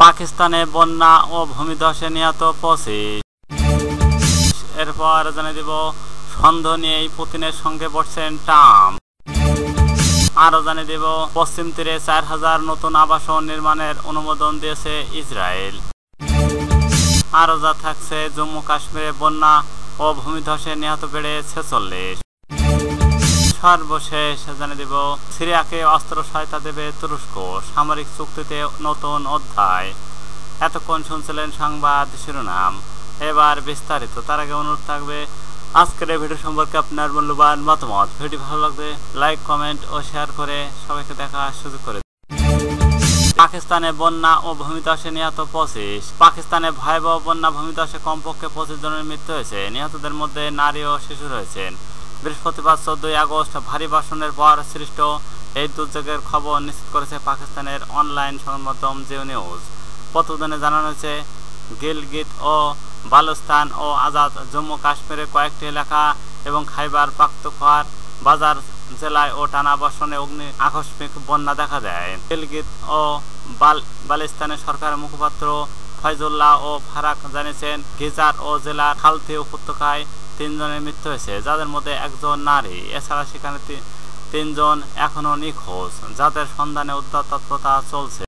পাকিস্তানে বন্যা ও ভূমিধসে নিহত 25। এরপর জানিয়ে দিব সন্দেহ নিয়েই পুতিনের সঙ্গে বসছেন ট্রাম্প। আরো জানিয়ে দেব পশ্চিম তীরে 4000 নতুন আবাসন নির্মাণের অনুমোদন দিয়েছে ইসরায়েল। আরো যা থাকছে জম্মু কাশ্মীরে বন্যা ও ভূমিধসে নিহত বেড়ে 46। সর্বশেষ জানিয়ে দেব সিরিয়াকে অস্ত্র সহায়তা দেবে তুরস্ক, সামরিক চুক্তিতে নতুন অধ্যায়। এতক্ষণ শুনছিলেন সংবাদ শিরোনাম, এবার বিস্তারিত। তার আগে অনুরোধ থাকবে আজকের এই ভিডিও সম্পর্কে আপনার মূল্যবান মতামত। ভিডিও ভালো লাগবে লাইক, কমেন্ট ও শেয়ার করে সবাইকে দেখার সুযোগ করে। পাকিস্তানে বন্যা ও ভূমিধসে নিহত 25। পাকিস্তানে ভয়াবহ বন্যা ভূমিধসে কমপক্ষে 25 জনের মৃত্যু হয়েছে। নিহতদের মধ্যে নারী ও শিশু রয়েছেন। বৃহস্পতিবার 14 আগস্ট ভারী বর্ষণের পর সৃষ্ট এই দুর্যোগের খবর নিশ্চিত করেছে পাকিস্তানের অনলাইন সংবাদ মাধ্যম জিও নিউজ। প্রতিবেদনে জানানো হয়েছে গিলগিত ও বালুস্তান ও আজাদ জম্মু কাশ্মীরের কয়েকটি এলাকা এবং খাইবার পাখতুনখোয়ার বাজার জেলায় ও টানা বর্ষণে আকস্মিক বন্যা দেখা দেয়। গিলগিত ও বালুস্তানের সরকারের মুখপাত্র ফয়জুল্লাহ ও ফারাক জানিয়েছেন গিজার ও জেলার খালতি উপত্যকায় 3 জনের মৃত্যু হয়েছে, যাদের মধ্যে একজন নারী। এছাড়া সেখানে 3 জন এখনো নিখোঁজ, যাদের সন্ধানে উদ্ধার তৎপরতা চলছে।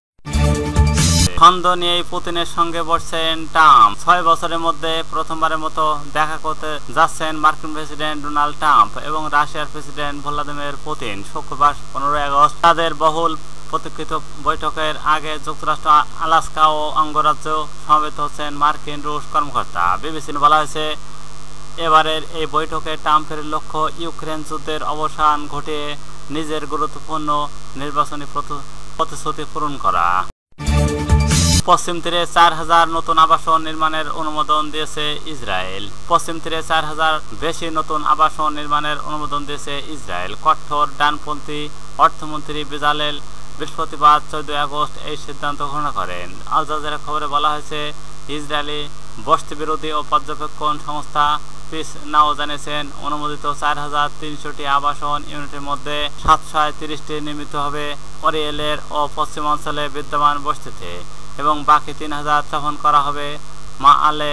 সন্দেহ নিয়েই পুতিনের সঙ্গে বসছেন ট্রাম্প। 6 বছরের মধ্যে প্রথমবারের মতো দেখা করতে যাচ্ছেন মার্কিন প্রেসিডেন্ট ডোনাল্ড ট্রাম্প এবং রাশিয়ার প্রেসিডেন্ট ভ্লাদিমির পুতিন। শুক্রবার 15 আগস্ট তাদের বহুল প্রতীক্ষিত বৈঠকের আগে যুক্তরাষ্ট্র, আলাস্কা ও অঙ্গরাজ্য সমবেত হচ্ছেন মার্কিন রুশ কর্মকর্তা। বিবিসির বলা হয়েছে এবারের এই বৈঠকে ট্রাম্পের লক্ষ্য ইউক্রেন যুদ্ধের অবসান ঘটিয়ে নিজের গুরুত্বপূর্ণ নির্বাচনী প্রতিশ্রুতি পূরণ করা। পশ্চিম তীরে 4000 নতুন আবাসন নির্মাণের অনুমোদন দিয়েছে ইসরায়েল। পশ্চিম তীরে 4000 বেশি নতুন আবাসন নির্মাণের অনুমোদন দিয়েছে ইসরায়েল। কঠোর ডানপন্থী অর্থমন্ত্রী বেজালেল বৃহস্পতিবার 14 আগস্ট এই সিদ্ধান্ত ঘোষণা করেন। আল জাজিরা খবরে বলা হয়েছে ইসরায়েলি বসতি বিরোধী ও পর্যবেক্ষণ সংস্থা পিস নাও জানিয়েছেন অনুমোদিত 4300টি আবাসন ইউনিটের মধ্যে 730টি নির্মিত হবে অরিয়েলের ও পশ্চিমাঞ্চলে বিদ্যমান বসতিতে এবং বাকি 3000 স্থাপন করা হবে মাআলে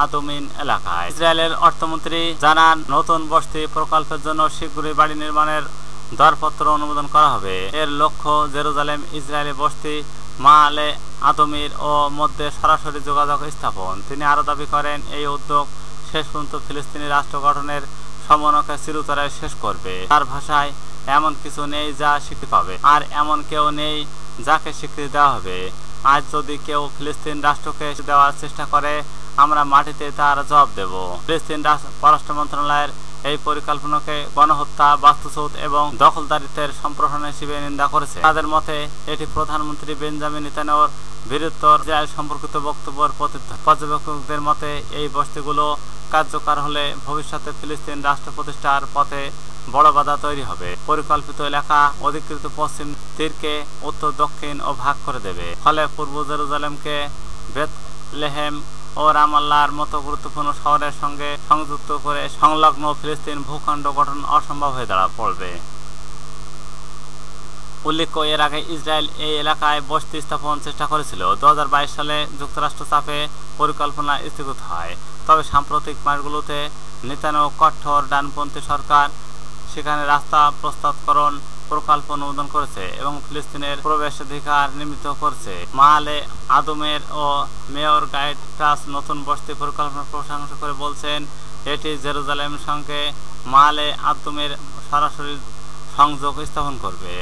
আদমিন এলাকায়। ইসরায়েলের অর্থমন্ত্রী জানান নতুন বসতি প্রকল্পের জন্য শীঘ্রই বাড়ি নির্মাণের দরপত্র অনুমোদন করা হবে। এর লক্ষ্য জেরুজালেম ইসরায়েলি বসতি মাআলে আদমির ও মধ্যে সরাসরি যোগাযোগ স্থাপন। তিনি আরো দাবি করেন এই উদ্যোগ শেষ পর্যন্ত ফিলিস্তিনি রাষ্ট্র গঠনের সমন্বয়কে চিরতরে শেষ করবে। তার ভাষায় এমন কিছু নেই যা স্বীকৃতি পাবে, আর এমন কেউ নেই যাকে স্বীকৃতি দেওয়া হবে। আজ যদি কেউ ফিলিস্তিন রাষ্ট্রকে দেওয়ার চেষ্টা করে আমরা মাটিতে তার জবাব দেব। ফিলিস্তিন পররাষ্ট্র মন্ত্রণালয়ের এই পরিকল্পনাকে গণহত্যা, বাস্তুচ্যুত এবং দখলদারিত্বের সম্প্রসারণ হিসেবে নিন্দা করেছে। তাদের মতে এটি প্রধানমন্ত্রী বেঞ্জামিন নেতানিয়াহুর বিরুদ্ধে ইসরায়েল সম্পর্কিত বক্তব্যের প্রতিধ্বনি। পর্যবেক্ষকদের মতে এই বস্তিগুলো কার্যকর হলে ভবিষ্যতে ফিলিস্তিন রাষ্ট্র প্রতিষ্ঠার পথে বড় বাধা তৈরি হবে। পরিকল্পিত এলাকা অধিকৃত পশ্চিম তীরকে উত্তর, দক্ষিণ ও ভাগ করে দেবে। ফলে পূর্ব জেরুজালেমকে বেথলেহেম ও রামাল্লার মতো গুরুত্বপূর্ণ শহরের সঙ্গে সংযুক্ত করে সংলগ্ন ফিলিস্তিন ভূখণ্ড গঠন অসম্ভব হয়ে পড়বে। উল্লেখ্য, এর আগে ইসরায়েল এই এলাকায় বসতি স্থাপন চেষ্টা করেছিল। 2022 সালে যুক্তরাষ্ট্র চাপে পরিকল্পনা স্থগিত হয়। তবে সাম্প্রতিক মাসগুলোতে নেতানিয়াহু কঠোর ডানপন্থী সরকার সেখানে রাস্তা প্রস্তুতকরণ প্রকল্প অনুমোদন করেছে এবং ফিলিস্তিনের প্রবেশাধিকার নির্মিত করেছে। মাআলে আদমের ও মেয়র গাইড ট্রাস নতুন বসতি পরিকল্পনার প্রশংসা করে বলছেন এটি জেরুজালেমের সঙ্গে মাআলে আদমের সরাসরি সংযোগ স্থাপন করবে।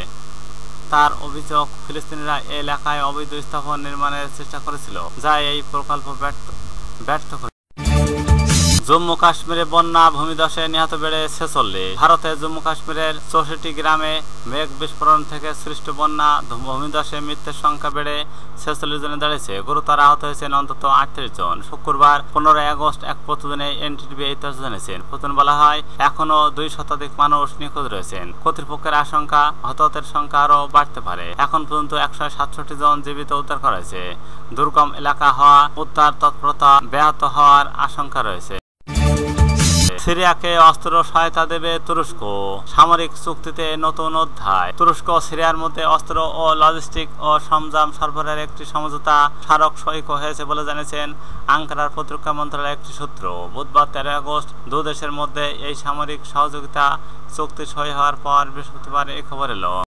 তার অভিযোগ ফিলিস্তিনিরা এই এলাকায় অবৈধ স্থাপন নির্মাণের চেষ্টা করেছিল, যা এই প্রকল্প ব্যর্থ করে। জম্মু কাশ্মীরে বন্যা ভূমিধসে নিহত বেড়ে 46। ভারতের জম্মু কাশ্মীরের 64 গ্রামে মেঘ বিস্ফোরণ থেকে সৃষ্ট বন্যা ভূমিধসে মৃতের সংখ্যা বেড়ে 46 জনে দাঁড়িয়েছে। গুরুতর আহত হয়েছেন অন্তত 38 জন। শুক্রবার 15 আগস্ট এক প্রতিবেদনে এনটিভি এই তথ্য জানিয়েছেন। প্রতিবেদনে বলা হয় এখনো 2 শতাধিক মানুষ নিখোঁজ রয়েছেন। কর্তৃপক্ষের আশঙ্কা হতাহতের সংখ্যা আরও বাড়তে পারে। এখন পর্যন্ত 167 জন জীবিত উদ্ধার করা হয়েছে। দুর্গম এলাকা হওয়া উদ্ধার তৎপরতা ব্যাহত হওয়ার আশঙ্কা রয়েছে। সিরিয়াকে অস্ত্র সহায়তা দেবে তুরস্ক, সামরিক চুক্তিতে নতুন অধ্যায়। তুরস্ক ও সিরিয়ার মধ্যে অস্ত্র ও লজিস্টিক ও সরঞ্জাম সরবরাহের একটি সমঝোতা স্মারক সই হয়েছে বলে জানিয়েছেন আঙ্কারার প্রতিরক্ষা মন্ত্রণালয়ের একটি সূত্র। বুধবার 13 আগস্ট দুই দেশের মধ্যে এই সামরিক সহযোগিতা চুক্তি সই হওয়ার পর বৃহস্পতিবার এই খবর এলো।